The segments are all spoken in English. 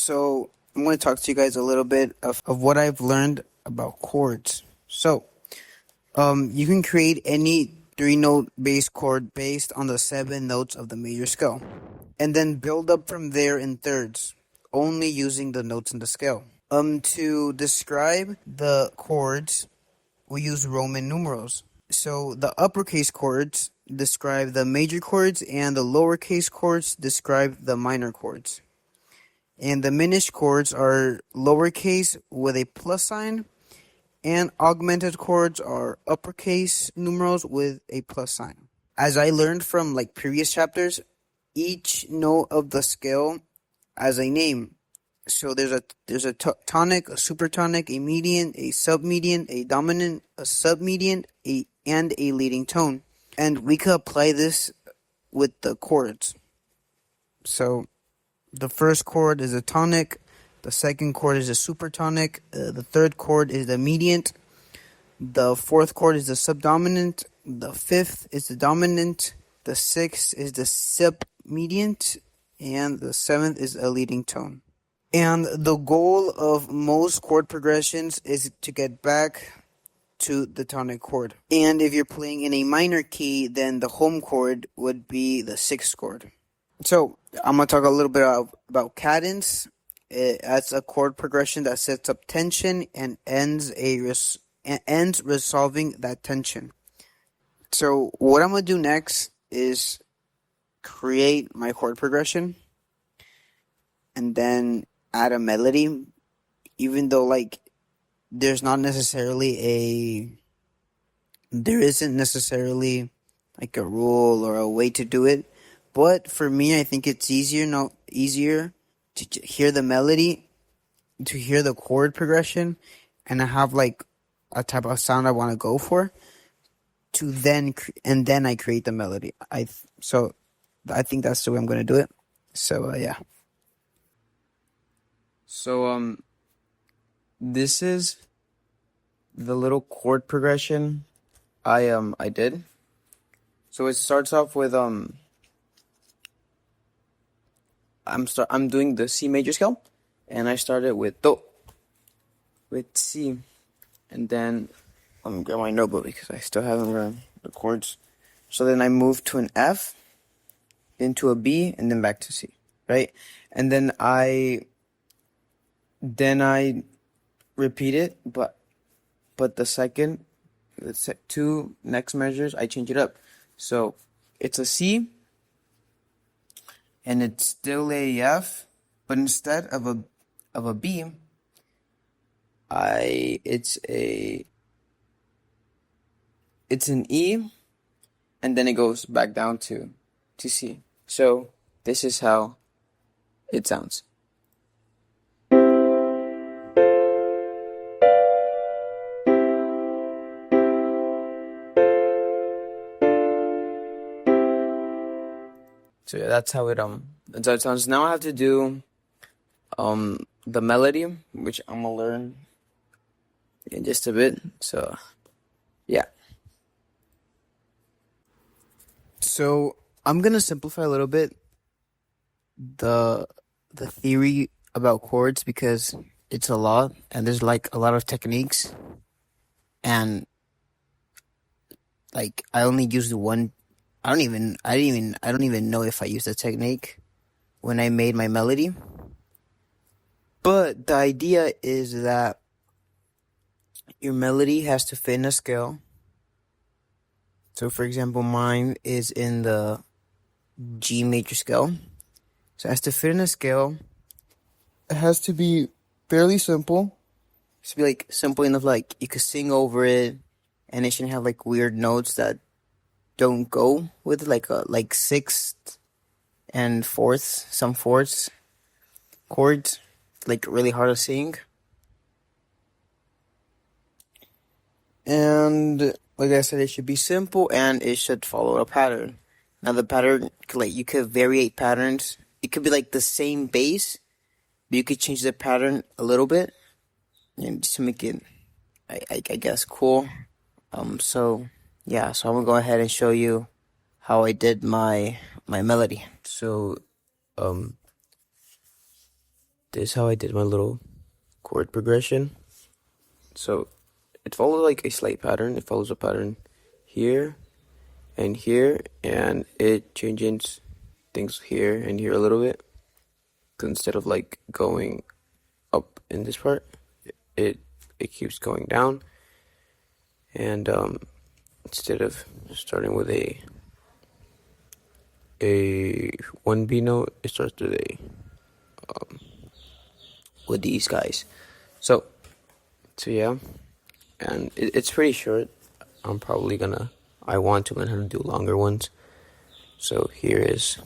So I'm going to talk to you guys a little bit of what I've learned about chords. So you can create any 3-note bass chord based on the 7 notes of the major scale, and then build up from there in thirds, only using the notes in the scale. To describe the chords, we use Roman numerals. So the uppercase chords describe the major chords, and the lowercase chords describe the minor chords. And the diminished chords are lowercase with a plus sign, and augmented chords are uppercase numerals with a plus sign. As I learned from previous chapters, each note of the scale has a name. So there's a tonic, a supertonic, a median, a submedian, a dominant, a submedian, and a leading tone. And we could apply this with the chords. So the first chord is a tonic, the second chord is a supertonic, the third chord is the median, the fourth chord is the subdominant, the fifth is the dominant, the sixth is the submedian, and the seventh is a leading tone. And the goal of most chord progressions is to get back to the tonic chord. And if you're playing in a minor key, then the home chord would be the sixth chord. So I'm going to talk a little bit about cadence. That's a chord progression that sets up tension and ends resolving that tension. So what I'm going to do next is create my chord progression and then add a melody, even though there isn't necessarily a rule or a way to do it. But for me, I think it's easier to hear the melody, to hear the chord progression, and I have a type of sound I want to go for, then I create the melody. So I think that's the way I'm going to do it. So yeah. So this is the little chord progression I did. So it starts off with I'm doing the C major scale, and I started with Do, with C, and then let me grab my notebook because I still haven't learned the chords. So then I moved to an F, into a B, and then back to C, right? And then I repeat it, but the two next measures I change it up. So it's a C, and it's still a F, but instead of a B, it's an E, and then it goes back down to C. So this is how it sounds. So yeah, that's how it sounds. Now I have to do the melody, which I'm gonna learn in just a bit. So yeah. So I'm gonna simplify a little bit the theory about chords because it's a lot and there's a lot of techniques, and I only used one. I don't even know if I used a technique when I made my melody. But the idea is that your melody has to fit in a scale. So for example, mine is in the G major scale. So it has to fit in a scale. It has to be fairly simple. It has to be simple enough you could sing over it, and it shouldn't have weird notes that don't go with like sixth and fourths, some fourths chords, really hard to sing. And like I said, it should be simple and it should follow a pattern. Now the pattern, you could variate patterns. It could be the same bass, but you could change the pattern a little bit, and just to make it, I guess, cool. So yeah, so I'm gonna go ahead and show you how I did my melody. So this is how I did my little chord progression. So it follows like a slight pattern. It follows a pattern here and here, and it changes things here and here a little bit. Instead of like going up in this part, it keeps going down. And instead of starting with a 1B note, it starts with these guys. So yeah, and it's pretty short. I want to learn how to do longer ones. So here is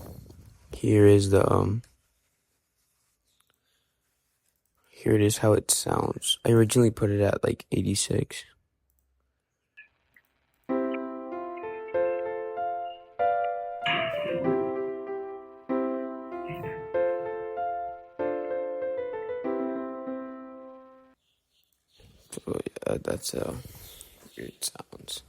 here it is how it sounds. I originally put it at like 86. So yeah, that's how it sounds.